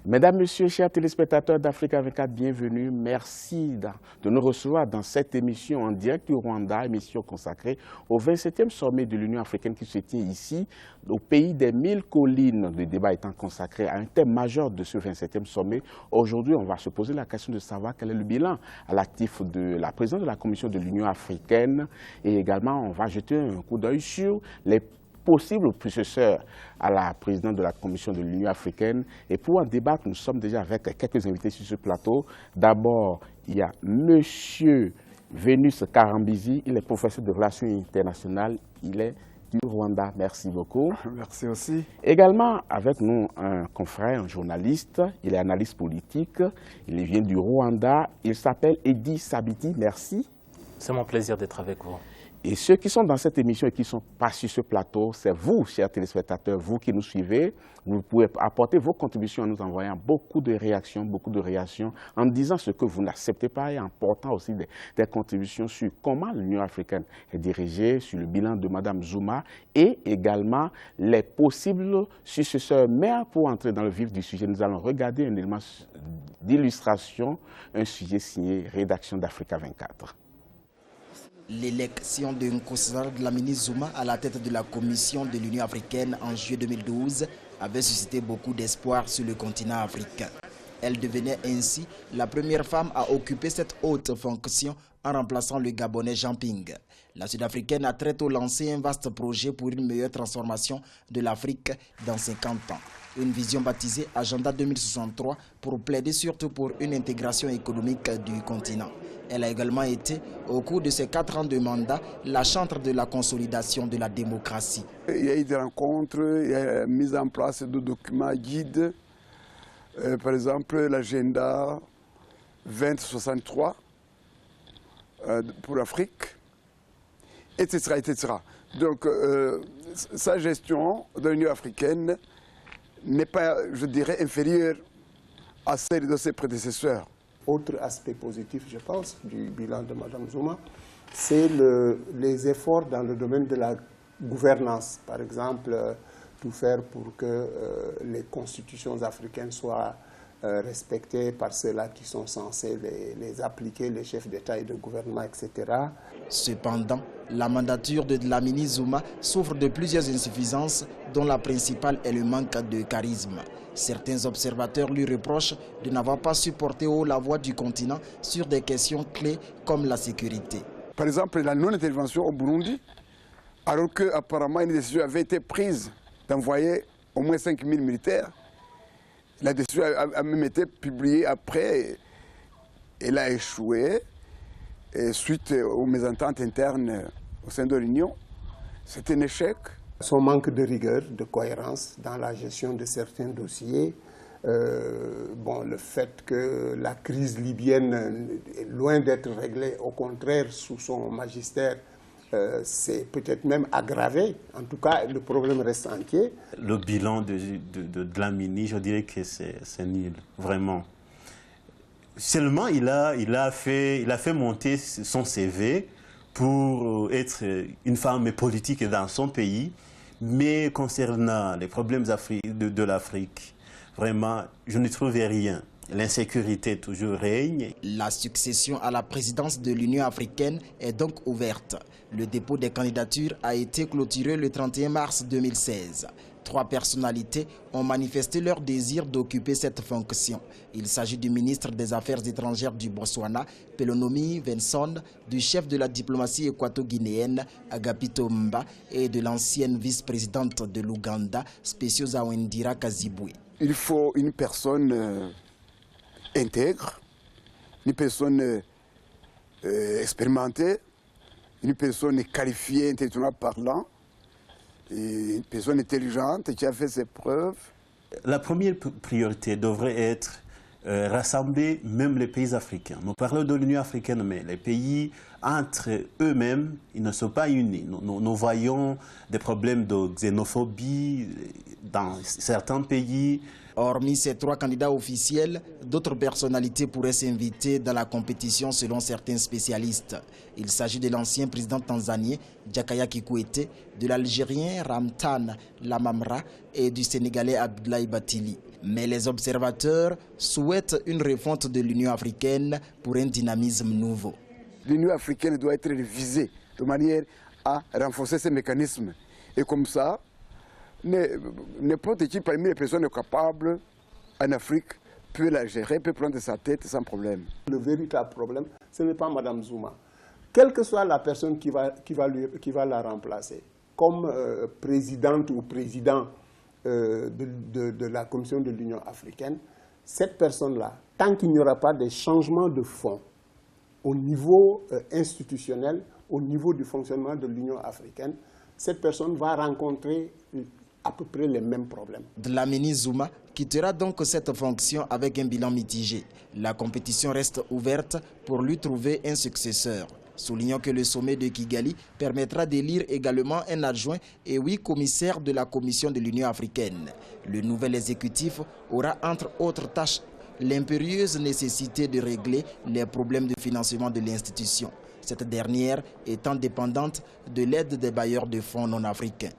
Mesdames, Messieurs, chers téléspectateurs d'Africa 24, bienvenue. Merci de nous recevoir dans cette émission en direct du Rwanda, émission consacrée au 27e sommet de l'Union africaine qui se tient ici, au pays des 1000 collines. Le débat étant consacré à un thème majeur de ce 27e sommet. Aujourd'hui, on va se poser la question de savoir quel est le bilan à l'actif de la présidente de la Commission de l'Union africaine. Et également, on va jeter un coup d'œil sur les possible successeur à la présidente de la Commission de l'Union africaine. Et pour en débattre, nous sommes déjà avec quelques invités sur ce plateau. D'abord, il y a M. Vénus Karambizi, il est professeur de relations internationales, il est du Rwanda. Merci beaucoup. Merci aussi. Également avec nous un confrère, un journaliste, il est analyste politique, il vient du Rwanda, il s'appelle Eddy Sabiti. Merci. C'est mon plaisir d'être avec vous. Et ceux qui sont dans cette émission et qui ne sont pas sur ce plateau, c'est vous, chers téléspectateurs, vous qui nous suivez. Vous pouvez apporter vos contributions en nous envoyant beaucoup de réactions, en disant ce que vous n'acceptez pas et en portant aussi des contributions sur comment l'Union africaine est dirigée, sur le bilan de Mme Zuma et également les possibles successeurs. Mais pour entrer dans le vif du sujet, nous allons regarder un élément d'illustration, un sujet signé Rédaction d'Africa 24. L'élection de Nkosazana Dlamini Zuma à la tête de la Commission de l'Union africaine en juillet 2012 avait suscité beaucoup d'espoir sur le continent africain. Elle devenait ainsi la première femme à occuper cette haute fonction en remplaçant le Gabonais Jean Ping. La Sud-Africaine a très tôt lancé un vaste projet pour une meilleure transformation de l'Afrique dans 50 ans. Une vision baptisée Agenda 2063 pour plaider surtout pour une intégration économique du continent. Elle a également été, au cours de ses 4 ans de mandat, la chantre de la consolidation de la démocratie. Il y a eu des rencontres, il y a la mise en place de documents guides, par exemple l'agenda 2063 pour l'Afrique, etc., etc. Donc, sa gestion de l'Union africaine n'est pas, je dirais, inférieure à celle de ses prédécesseurs. Autre aspect positif, je pense, du bilan de Mme Zuma, c'est les efforts dans le domaine de la gouvernance. Par exemple, tout faire pour que les constitutions africaines soient respectées par ceux-là qui sont censés les appliquer, les chefs d'État et de gouvernement, etc. Cependant, la mandature de Dlamini Zuma souffre de plusieurs insuffisances, dont la principale est le manque de charisme. Certains observateurs lui reprochent de n'avoir pas su porter haut la voix du continent sur des questions clés comme la sécurité. Par exemple, la non-intervention au Burundi, alors qu'apparemment une décision avait été prise d'envoyer au moins 5000 militaires. La décision a même été publiée après. Elle a échoué et suite aux mésententes internes au sein de l'Union. C'est un échec. Son manque de rigueur, de cohérence dans la gestion de certains dossiers, le fait que la crise libyenne est loin d'être réglée, au contraire, sous son magistère, c'est peut-être même aggravé. En tout cas, le problème reste entier. Le bilan de Dlamini, je dirais que c'est nul, vraiment. Seulement, il a fait monter son CV pour être une femme politique dans son pays. Mais concernant les problèmes de l'Afrique, vraiment, je ne trouvais rien. L'insécurité toujours règne. La succession à la présidence de l'Union africaine est donc ouverte. Le dépôt des candidatures a été clôturé le 31 mars 2016. 3 personnalités ont manifesté leur désir d'occuper cette fonction. Il s'agit du ministre des Affaires étrangères du Botswana, Pelonomi Venson, du chef de la diplomatie équato-guinéenne, Agapito Mba, et de l'ancienne vice-présidente de l'Ouganda, Specioza Wendira Kazibwe. Il faut une personne intègre, une personne expérimentée, une personne qualifiée intellectuellement parlant, et une personne intelligente qui a fait ses preuves. La première priorité devrait être rassembler même les pays africains. Nous parlons de l'Union africaine, mais les pays entre eux-mêmes, ils ne sont pas unis. Nous voyons des problèmes de xénophobie dans certains pays. Hormis ces 3 candidats officiels, d'autres personnalités pourraient s'inviter dans la compétition selon certains spécialistes. Il s'agit de l'ancien président tanzanien Jakaya Kikwete, de l'Algérien Ramtan Lamamra et du Sénégalais Abdoulaye Bathily. Mais les observateurs souhaitent une refonte de l'Union africaine pour un dynamisme nouveau. L'Union africaine doit être révisée de manière à renforcer ces mécanismes. Et comme ça, n'importe qui parmi les personnes capables en Afrique peut la gérer, peut prendre sa tête sans problème. Le véritable problème, ce n'est pas Mme Zuma. Quelle que soit la personne qui va la remplacer, comme présidente ou président de la Commission de l'Union africaine, cette personne-là, tant qu'il n'y aura pas de changement de fond au niveau institutionnel, au niveau du fonctionnement de l'Union africaine, cette personne va rencontrer à peu près les mêmes problèmes. Dlamini Zuma quittera donc cette fonction avec un bilan mitigé. La compétition reste ouverte pour lui trouver un successeur. Soulignons que le sommet de Kigali permettra d'élire également un adjoint et 8 commissaires de la Commission de l'Union africaine. Le nouvel exécutif aura entre autres tâches l'impérieuse nécessité de régler les problèmes de financement de l'institution, cette dernière étant dépendante de l'aide des bailleurs de fonds non africains.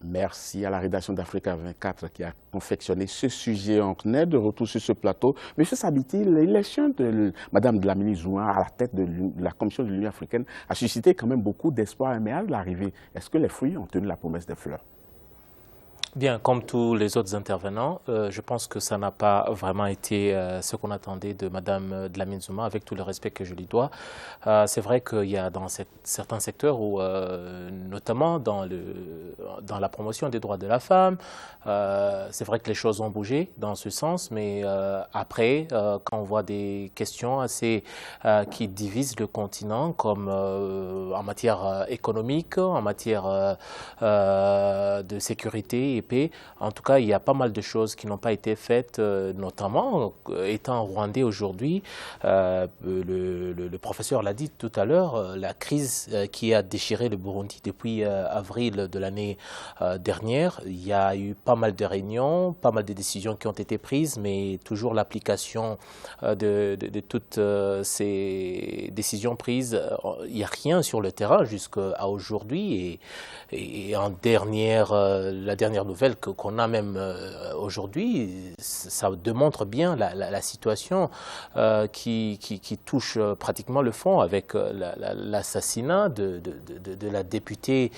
Merci à la rédaction d'Africa 24 qui a confectionné ce sujet. On est de retour sur ce plateau. Monsieur Sabiti, l'élection de Mme Dlamini Zuma à la tête de la Commission de l'Union africaine a suscité quand même beaucoup d'espoir. Mais à l'arrivée, est-ce que les fruits ont tenu la promesse des fleurs? Bien, comme tous les autres intervenants, je pense que ça n'a pas vraiment été ce qu'on attendait de Mme Dlamini Zuma, avec tout le respect que je lui dois. C'est vrai qu'il y a dans certains secteurs, où, notamment dans la promotion des droits de la femme, c'est vrai que les choses ont bougé dans ce sens, mais après, quand on voit des questions qui divisent le continent, comme en matière économique, en matière de sécurité et paix. En tout cas, il y a pas mal de choses qui n'ont pas été faites, notamment étant rwandais aujourd'hui. Le professeur l'a dit tout à l'heure, la crise qui a déchiré le Burundi depuis avril de l'année dernière. Il y a eu pas mal de réunions, pas mal de décisions qui ont été prises, mais toujours l'application de toutes ces décisions prises, il n'y a rien sur le terrain jusqu'à aujourd'hui. Et en la dernière nouvelle qu'on a même aujourd'hui, ça démontre bien la situation qui touche pratiquement le fond, avec l'assassinat de la députée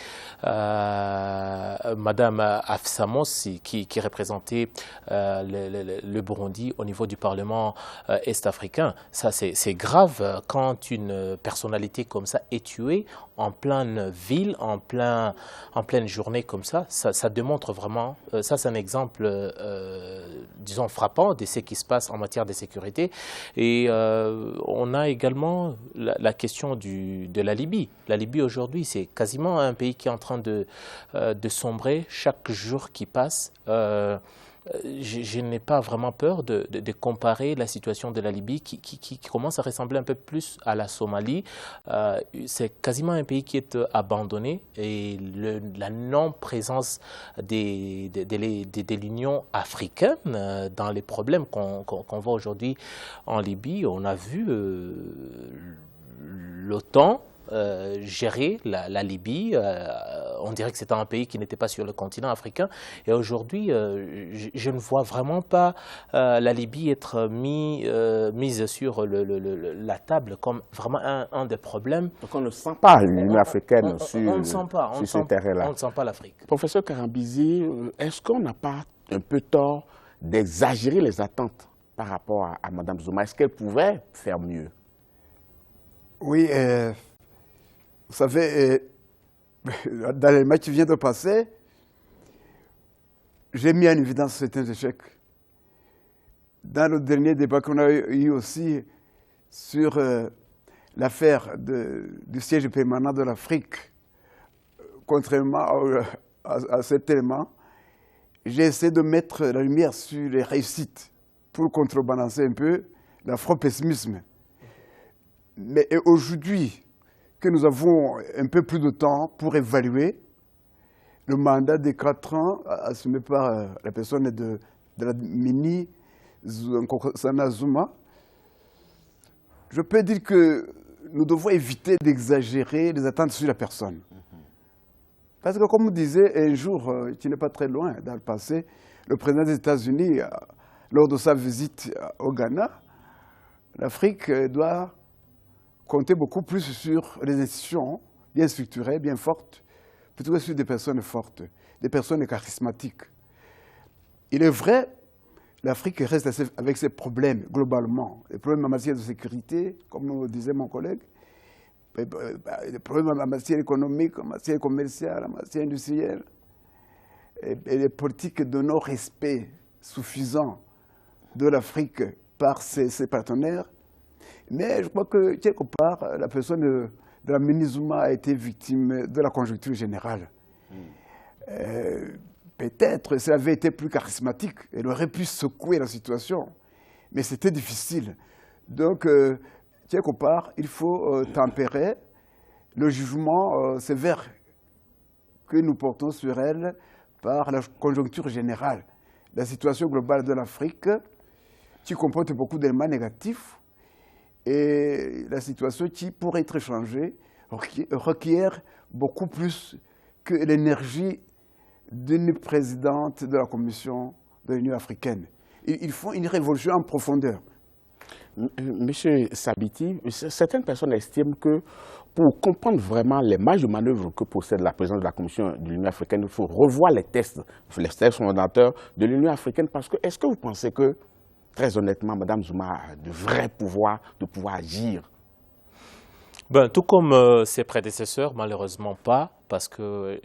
Madame Afsamos, qui représentait le Burundi au niveau du Parlement est-africain. Ça, c'est grave quand une personnalité comme ça est tuée en pleine ville, en pleine journée comme ça. Ça démontre vraiment, ça c'est un exemple, disons, frappant de ce qui se passe en matière de sécurité. Et on a également la question de la Libye. La Libye aujourd'hui, c'est quasiment un pays qui est en train de sombrer chaque jour qui passe. Je n'ai pas vraiment peur de comparer la situation de la Libye qui commence à ressembler un peu plus à la Somalie. C'est quasiment un pays qui est abandonné, et la non-présence de l'Union africaine dans les problèmes qu'on voit aujourd'hui en Libye. On a vu l'OTAN gérer la Libye. On dirait que c'était un pays qui n'était pas sur le continent africain. Et aujourd'hui, je ne vois vraiment pas la Libye être mise sur la table comme vraiment un des problèmes. Donc on ne sent pas l'Union africaine sur ce terrain-là. On ne sent pas l'Afrique. Professeur Karambizi, est-ce qu'on n'a pas un peu tort d'exagérer les attentes par rapport à Mme Zuma? Est-ce qu'elle pouvait faire mieux? Oui, vous savez, dans les matchs qui viennent de passer, j'ai mis en évidence certains échecs. Dans le dernier débat qu'on a eu aussi sur l'affaire du siège permanent de l'Afrique, contrairement à cet élément, j'ai essayé de mettre la lumière sur les réussites pour contrebalancer un peu l'afro-pessimisme. Mais aujourd'hui, que nous avons un peu plus de temps pour évaluer, le mandat de 4 ans assumé par la personne de la mini Nkosazana Zuma, je peux dire que nous devons éviter d'exagérer les attentes sur la personne. Parce que comme on disait un jour, qui n'est pas très loin dans le passé, le président des États-Unis, lors de sa visite au Ghana, l'Afrique doit compter beaucoup plus sur les institutions bien structurées, bien fortes, plutôt que sur des personnes fortes, des personnes charismatiques. Il est vrai, l'Afrique reste avec ses problèmes globalement, les problèmes en matière de sécurité, comme disait mon collègue, les problèmes en matière économique, en matière commerciale, en matière industrielle, et les politiques de non-respect suffisant de l'Afrique par ses partenaires. Mais je crois que, quelque part, la personne de la Zuma a été victime de la conjoncture générale. Peut-être, si elle avait été plus charismatique, elle aurait pu secouer la situation. Mais c'était difficile. Donc, quelque part, il faut tempérer le jugement sévère que nous portons sur elle par la conjoncture générale. La situation globale de l'Afrique, qui comporte beaucoup d'éléments négatifs, et la situation qui pourrait être changée requiert beaucoup plus que l'énergie d'une présidente de la Commission de l'Union africaine. Il faut une révolution en profondeur. Monsieur Sabiti, certaines personnes estiment que pour comprendre vraiment les marges de manœuvre que possède la présidence de la Commission de l'Union africaine, il faut revoir les textes fondateurs de l'Union africaine. Parce que, est-ce que vous pensez que, très honnêtement, Mme Zuma a de vrais pouvoirs de pouvoir agir? Tout comme ses prédécesseurs, malheureusement pas, parce que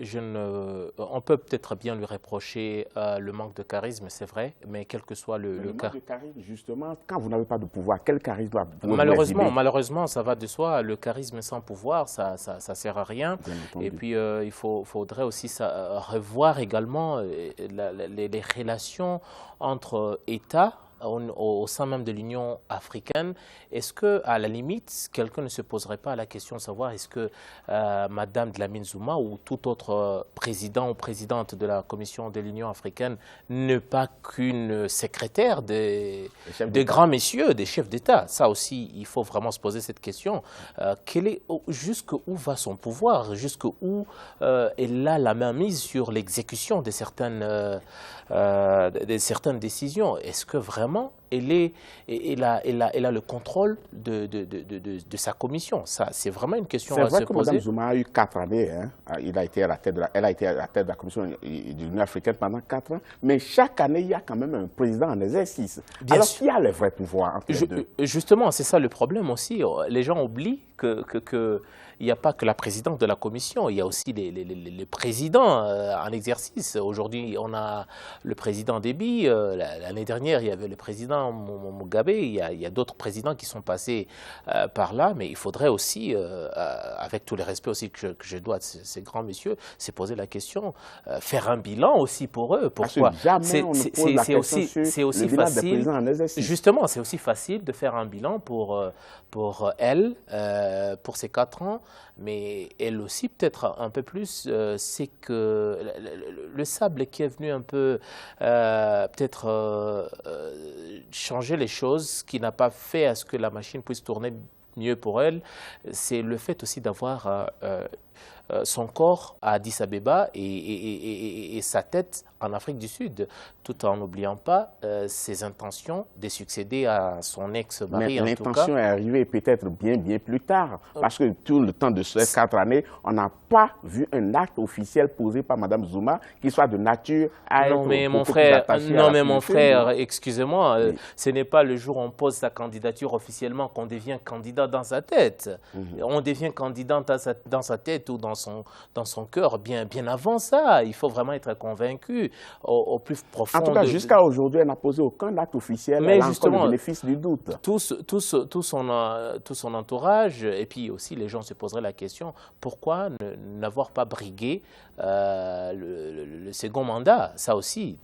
on peut peut-être bien lui reprocher le manque de charisme, c'est vrai, mais quel que soit le cas. Manque de charisme, justement, quand vous n'avez pas de pouvoir, quel charisme Malheureusement, ça va de soi. Le charisme sans pouvoir, ça sert à rien. Et puis, il faudrait aussi revoir également les relations entre États au sein même de l'Union africaine. Est-ce que, à la limite, quelqu'un ne se poserait pas la question de savoir est-ce que Madame Dlamini Zuma ou tout autre président ou présidente de la Commission de l'Union africaine n'est pas qu'une secrétaire des grands messieurs, des chefs d'État? Ça aussi, il faut vraiment se poser cette question. Jusqu'où va son pouvoir? Jusqu'où elle a la main mise sur l'exécution de certaines décisions? Est-ce que vraiment elle a le contrôle de sa commission? Ça, c'est vraiment une question à se poser. C'est vrai que Mme Zuma a eu 4 années. Hein. Elle a été à la tête de la Commission de l'Union africaine pendant 4 ans. Mais chaque année, il y a quand même un président en exercice. Alors, qui a le vrai pouvoir entre les deux? Justement, c'est ça le problème aussi. Les gens oublient qu'il n'y a pas que la présidente de la Commission, il y a aussi les présidents en exercice. Aujourd'hui, on a le président Déby. L'année dernière, il y avait le président Mugabe. Il y a d'autres présidents qui sont passés par là. Mais il faudrait aussi, avec tout le respect aussi que je dois à ces grands messieurs, se poser la question, faire un bilan aussi pour eux. Pourquoi? C'est aussi facile. Justement, c'est aussi facile de faire un bilan pour elle, pour ses 4 ans, mais elle aussi peut-être un peu plus, c'est que le sable qui est venu un peu peut-être changer les choses, qui n'a pas fait à ce que la machine puisse tourner mieux pour elle, c'est le fait aussi d'avoir son corps à Addis Abeba et sa tête en Afrique du Sud, tout en n'oubliant pas ses intentions de succéder à son ex-mari. Mais l'intention est arrivée peut-être bien plus tard, parce que tout le temps de ces 4 années, on n'a pas vu un acte officiel posé par Mme Zuma qui soit de nature à être mon frère, excusez-moi, ce n'est pas le jour où on pose sa candidature officiellement qu'on devient candidat dans sa tête. On devient candidat dans sa tête ou dans son cœur bien avant ça. Il faut vraiment être convaincu au plus profond. En tout cas, jusqu'à aujourd'hui, elle n'a posé aucun acte officiel. Mais elle a justement, encore le bénéfice du doute. Tout son entourage, et puis aussi les gens se poseraient la question, pourquoi n'avoir pas brigué le second mandat? Ça aussi,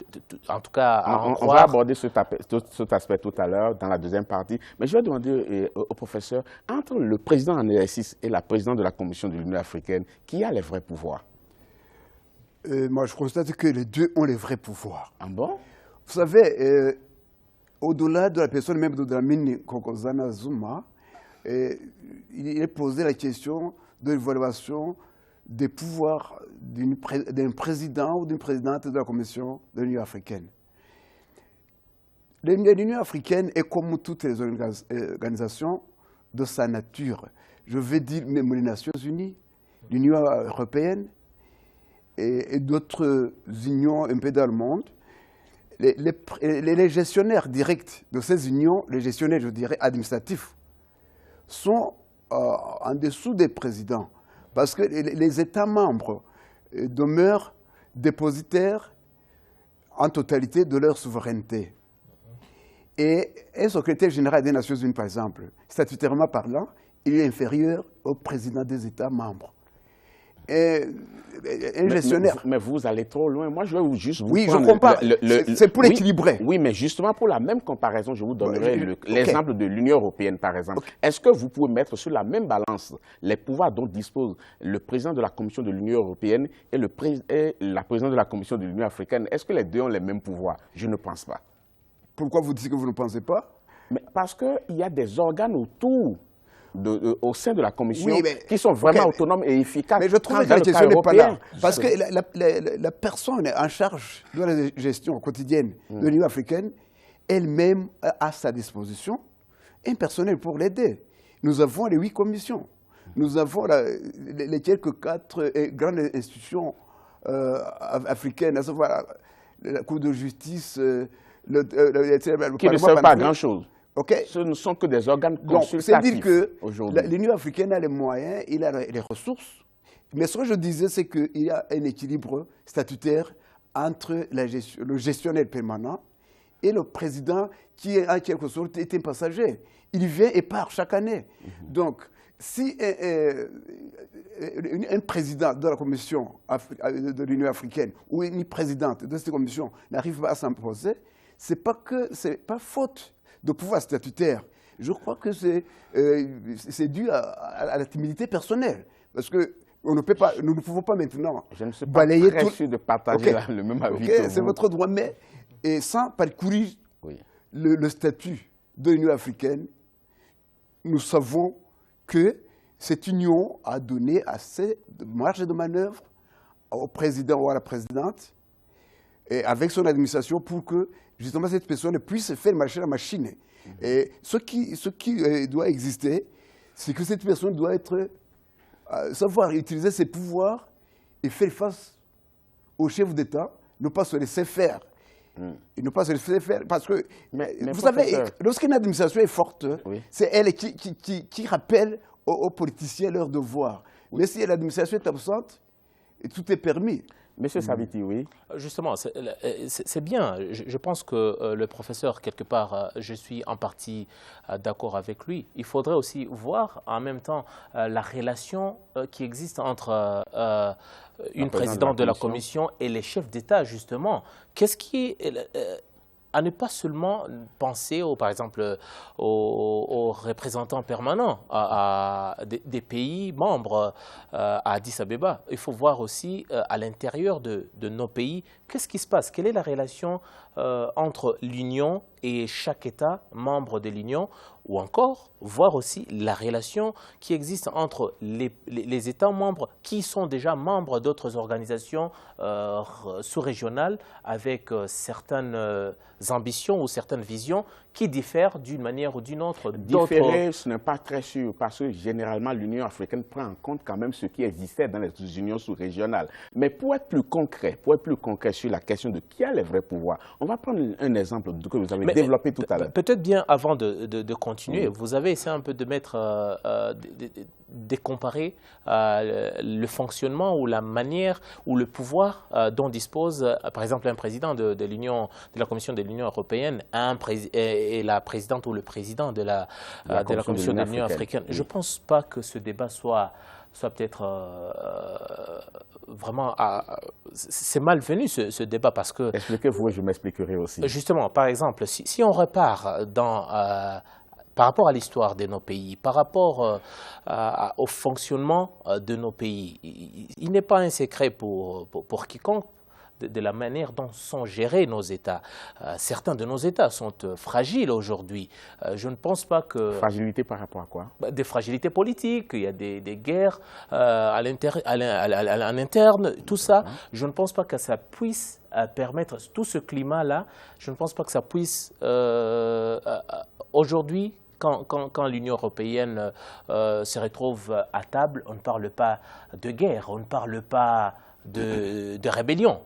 en tout cas, on va aborder cet aspect tout à l'heure dans la deuxième partie. Mais je vais demander au professeur, entre le président en exercice et la présidente de la Commission de l'Union africaine, qui a les vrais pouvoirs? Moi, je constate que les deux ont les vrais pouvoirs. Ah bon? Vous savez, au-delà de la personne même de Dlamini Nkosazana Zuma, il est posé la question de l'évaluation des pouvoirs d'un président ou d'une présidente de la Commission de l'Union africaine. L'Union africaine est comme toutes les organisations de sa nature. Je veux dire même les Nations unies, l'Union européenne et d'autres unions un peu dans le monde. Les gestionnaires directs de ces unions, les gestionnaires, je dirais, administratifs, sont en dessous des présidents. Parce que les États membres demeurent dépositaires en totalité de leur souveraineté. Et un secrétaire général des Nations unies, par exemple, statutairement parlant, il est inférieur au président des États membres. Et un gestionnaire. Mais vous allez trop loin. Moi, je vais juste vous. Oui, je comprends. C'est pour l'équilibrer. Oui, mais justement, pour la même comparaison, je vous donnerai l'exemple de l'Union européenne, par exemple. Okay. Est-ce que vous pouvez mettre sur la même balance les pouvoirs dont dispose le président de la Commission de l'Union européenne et la présidente de la Commission de l'Union africaine? Est-ce que les deux ont les mêmes pouvoirs? Je ne pense pas. Pourquoi vous dites que vous ne pensez pas? Mais parce qu'il y a des organes autour. Au sein de la Commission, oui, qui sont vraiment autonomes et efficaces. Mais je trouve que la question n'est pas là. Parce que la personne en charge de la gestion quotidienne de l'Union africaine, elle-même a à sa disposition un personnel pour l'aider. Nous avons les 8 commissions. Nous avons les quelques 4 grandes institutions africaines, à savoir la Cour de justice, qui ne servent pas à grand-chose. Okay. Ce ne sont que des organes consultatifs. C'est-à-dire que l'Union africaine a les moyens, il a les ressources. Mais ce que je disais, c'est qu'il y a un équilibre statutaire entre le gestionnaire permanent et le président qui, en quelque sorte, est un passager. Il vient et part chaque année. Donc, si un président de la Commission de l'Union africaine ou une présidente de cette commission n'arrive pas à s'imposer, ce n'est pas faute de pouvoir statutaire. Je crois que c'est dû à la timidité personnelle. Parce que nous ne pouvons pas maintenant balayer très sûr de partager le même avis que vous. C'est votre droit, mais sans parcourir le statut de l'Union africaine, nous savons que cette union a donné assez de marge de manœuvre au président ou à la présidente et avec son administration pour que justement cette personne puisse faire marcher la machine. Et ce qui doit exister, c'est que cette personne doit savoir utiliser ses pouvoirs et faire face au chef d'État, ne pas se laisser faire. Et ne pas se laisser faire, parce que, vous savez, lorsqu'une administration est forte, c'est elle qui rappelle aux politiciens leurs devoirs. Mais si l'administration est absente, tout est permis. Monsieur Saviti, oui. Justement, c'est bien. Je pense que le professeur, quelque part, je suis en partie d'accord avec lui. Il faudrait aussi voir en même temps la relation qui existe entre une présidente de la Commission et les chefs d'État, justement. Qu'est-ce qui est... à ne pas seulement penser, par exemple, aux représentants permanents des pays membres à Addis Abeba. Il faut voir aussi à l'intérieur de nos pays, qu'est-ce qui se passe? Quelle est la relation entre l'Union et chaque État membre de l'Union? Ou encore, voir aussi la relation qui existe entre les États membres qui sont déjà membres d'autres organisations sous-régionales avec certaines ambitions ou certaines visions qui diffèrent d'une manière ou d'une autre. Différer, ce n'est pas très sûr, parce que généralement, l'Union africaine prend en compte quand même ce qui existait dans les unions sous-régionales. Mais pour être plus concret sur la question de qui a les vrais pouvoirs, on va prendre un exemple que vous avez développé tout à l'heure. Peut-être bien avant de continuer, vous avez essayé un peu de mettre, de comparer le fonctionnement ou la manière ou le pouvoir dont dispose, par exemple, un président de la Commission de l'Union européenne et la présidente ou le président de la Commission de l'Union africaine. Je ne pense pas que ce débat soit peut-être vraiment... c'est malvenu ce débat parce que... Expliquez-vous et je m'expliquerai aussi. Justement, par exemple, si on repart dans... par rapport à l'histoire de nos pays, par rapport au fonctionnement de nos pays, il n'est pas un secret pour quiconque de la manière dont sont gérés nos États. Certains de nos États sont fragiles aujourd'hui. Je ne pense pas que... Fragilité par rapport à quoi? Des fragilités politiques, il y a des guerres en interne, tout ça. Je ne pense pas que ça puisse permettre, tout ce climat-là, je ne pense pas que ça puisse aujourd'hui, quand l'Union européenne se retrouve à table, on ne parle pas de guerre, on ne parle pas de rébellion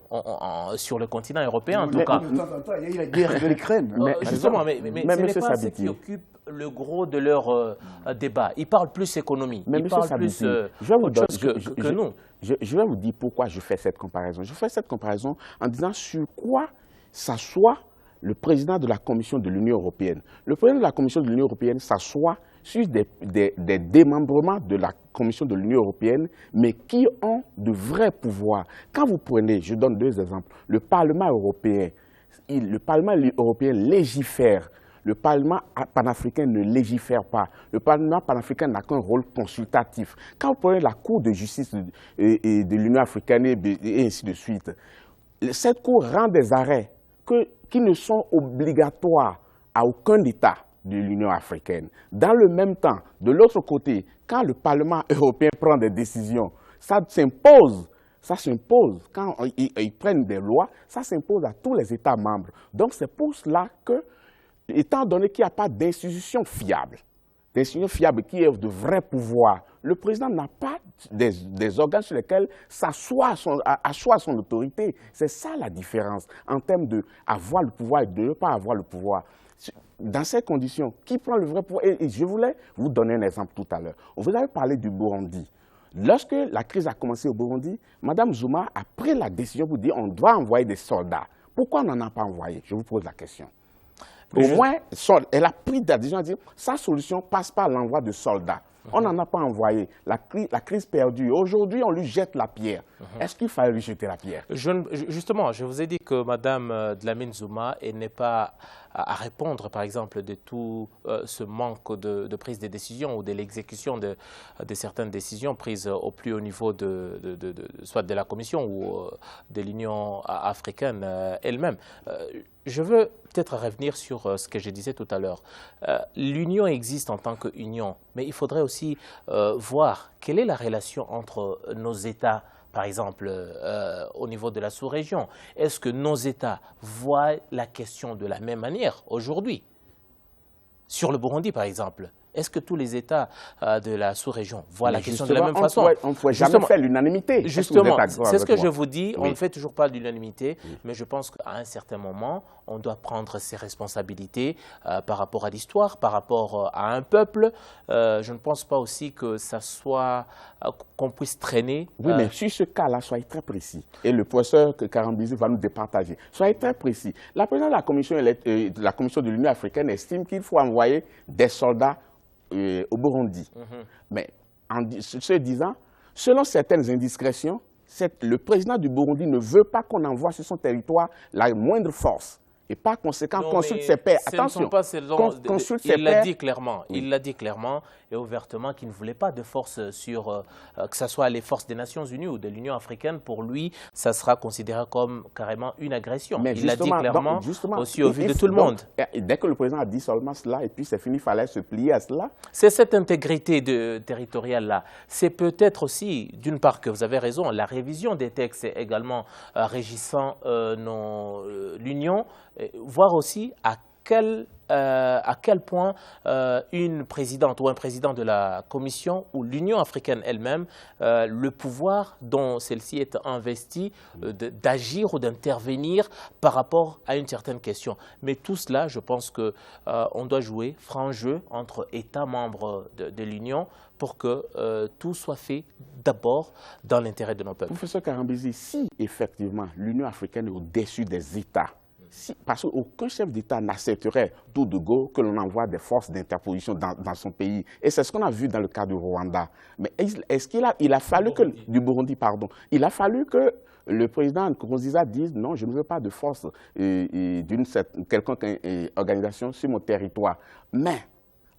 sur le continent européen, en tout cas. De temps en temps, il y a eu la guerre de l'Ukraine. Justement, mais ce n'est pas ce qui occupe le gros de leur débat. Ils parlent plus économie, ils parlent plus autre chose que nous. Je vais vous dire pourquoi je fais cette comparaison. Je fais cette comparaison en disant sur quoi s'assoit le président de la Commission de l'Union européenne. Le président de la Commission de l'Union européenne s'assoit sur des démembrements de la Commission de l'Union européenne, mais qui ont de vrais pouvoirs. Quand vous prenez, je donne deux exemples, le Parlement européen légifère. Le Parlement panafricain ne légifère pas. Le Parlement panafricain n'a qu'un rôle consultatif. Quand vous prenez la Cour de justice de l'Union africaine et ainsi de suite, cette Cour rend des arrêts qui ne sont obligatoires à aucun État de l'Union africaine. Dans le même temps, de l'autre côté, quand le Parlement européen prend des décisions, ça s'impose. Ça s'impose. Quand ils prennent des lois, ça s'impose à tous les États membres. Donc c'est pour cela que, étant donné qu'il n'y a pas d'institution fiable qui ait de vrais pouvoirs, le président n'a pas des organes sur lesquels asseoir son autorité. C'est ça la différence en termes d'avoir le pouvoir et de ne pas avoir le pouvoir. Dans ces conditions, qui prend le vrai pouvoir? Et je voulais vous donner un exemple tout à l'heure. Vous avez parlé du Burundi. Lorsque la crise a commencé au Burundi, Mme Zuma a pris la décision pour dire qu'on doit envoyer des soldats. Pourquoi on n'en a pas envoyé? Je vous pose la question. Au moins, elle a pris la décision de dire sa solution passe par l'envoi de soldats. On n'en a pas envoyé. La crise perdue. Aujourd'hui, on lui jette la pierre. Est-ce qu'il fallait lui jeter la pierre? Justement, je vous ai dit que Mme Dlamini Zuma n'est pas à répondre, par exemple, de tout ce manque de prise de décision ou de l'exécution de certaines décisions prises au plus haut niveau soit de la Commission ou de l'Union africaine elle-même. Je veux peut-être revenir sur ce que je disais tout à l'heure. L'Union existe en tant qu'union, mais il faudrait aussi voir quelle est la relation entre nos États, par exemple, au niveau de la sous-région. Est-ce que nos États voient la question de la même manière aujourd'hui? Sur le Burundi, par exemple, est-ce que tous les États de la sous-région voient la question de la même façon? On ne pourrait jamais faire l'unanimité. Justement, c'est ce que je vous dis. On ne fait toujours pas l'unanimité, mais je pense qu'à un certain moment, on doit prendre ses responsabilités par rapport à l'histoire, par rapport à un peuple. Je ne pense pas aussi que ça soit qu'on puisse traîner. Oui, mais sur ce cas-là, soyez très précis. Et le professeur Karambizi va nous départager. Soyez très précis. La présidente de la Commission de l'Union africaine estime qu'il faut envoyer des soldats au Burundi. Mais ce disant, selon certaines indiscrétions, le président du Burundi ne veut pas qu'on envoie sur son territoire la moindre force. Et par conséquent, consulte ses pairs. Attention, consulte ses pairs. Il l'a dit clairement. Il l'a dit clairement et ouvertement qu'il ne voulait pas de force sur, que ce soit les forces des Nations Unies ou de l'Union africaine. Pour lui, ça sera considéré comme carrément une agression. Mais il l'a dit clairement aussi au vu de tout le monde. Dès que le président a dit seulement cela, et puis c'est fini, il fallait se plier à cela. C'est cette intégrité territoriale-là. C'est peut-être aussi, d'une part, que vous avez raison, la révision des textes également régissant l'Union, voir aussi à quel point une présidente ou un président de la Commission ou l'Union africaine elle-même, le pouvoir dont celle-ci est investie d'agir ou d'intervenir par rapport à une certaine question. Mais tout cela, je pense qu'on doit jouer franc jeu entre États membres de l'Union pour que tout soit fait d'abord dans l'intérêt de nos peuples. Professeur Karambizi, si effectivement l'Union africaine est au-dessus des États, parce qu'aucun chef d'État n'accepterait tout de go que l'on envoie des forces d'interposition dans son pays. Et c'est ce qu'on a vu dans le cas du Rwanda. Mais est-ce qu'il a fallu du Burundi, pardon. Il a fallu que le président Nkurunziza dise non, je ne veux pas de force d'une quelconque organisation sur mon territoire. Mais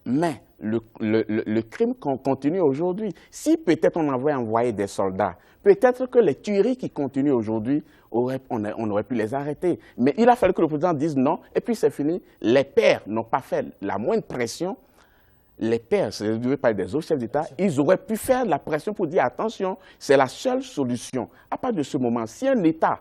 Mais le crime continue aujourd'hui. Si peut-être on avait envoyé des soldats, peut-être que les tueries qui continuent aujourd'hui, on aurait pu les arrêter. Mais il a fallu que le président dise non, et puis c'est fini. Les pères n'ont pas fait la moindre pression. Les pères, je veux parler des autres chefs d'État, ils auraient pu faire la pression pour dire attention, c'est la seule solution. À partir de ce moment, si un État,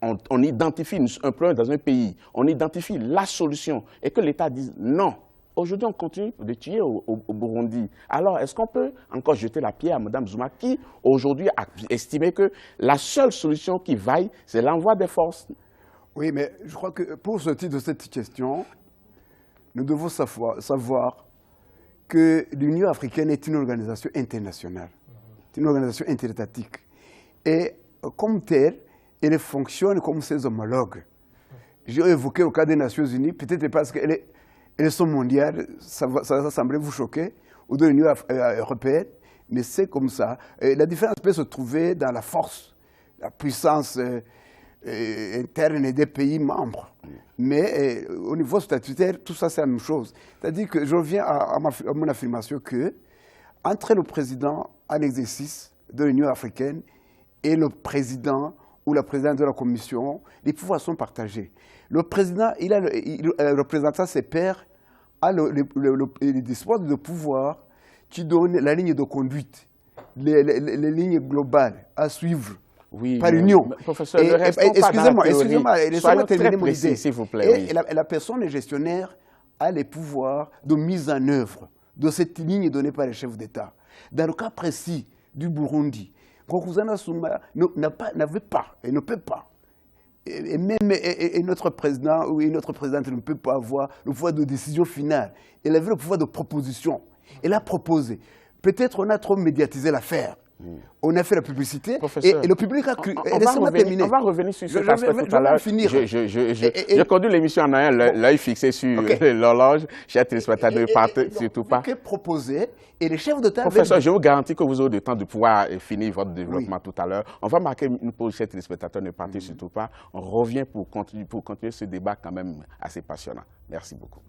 on identifie un problème dans un pays, on identifie la solution, et que l'État dise non, aujourd'hui on continue de tuer au Burundi. Alors est-ce qu'on peut encore jeter la pierre à Mme Zuma qui aujourd'hui a estimé que la seule solution qui vaille, c'est l'envoi des forces? Oui, mais je crois que pour sortir de cette question, nous devons savoir que l'Union africaine est une organisation internationale, une organisation interétatique. Et comme telle, elle fonctionne comme ses homologues. J'ai évoqué au cas des Nations Unies, peut-être parce qu'elles sont mondiales, ça va sembler vous choquer, ou de l'Union européenne, mais c'est comme ça. Et la différence peut se trouver dans la force, la puissance interne des pays membres. Mais au niveau statutaire, tout ça c'est la même chose. C'est-à-dire que je reviens à mon affirmation que entre le président en exercice de l'Union africaine et le président ou la présidente de la Commission, les pouvoirs sont partagés. Le président, représentant ses pairs, a le dispose de pouvoir qui donne la ligne de conduite, les lignes globales à suivre. Oui, par l'Union. Professeur, excusez-moi, laissez-moi terminer mon idée. S'il vous plaît. Et la personne, le gestionnaire, a les pouvoirs de mise en œuvre de cette ligne donnée par les chefs d'État. Dans le cas précis du Burundi, Nkosazana Souma n'avait pas et ne peut pas. Et même notre président ou notre présidente ne peut pas avoir le pouvoir de décision finale. Elle avait le pouvoir de proposition. Elle a proposé. Peut-être on a trop médiatisé l'affaire. On a fait la publicité et le public a cru. On va revenir sur cet aspect tout à l'heure. Je conduis l'émission en ayant l'œil fixé sur l'horloge. Chers téléspectateurs, ne partez surtout pas. Proposé et les chefs d'État. Professeur, je vous garantis que vous aurez le temps de pouvoir finir votre développement tout à l'heure. On va marquer une pause, chers téléspectateurs, ne partez surtout pas. On revient pour continuer ce débat quand même assez passionnant. Merci beaucoup.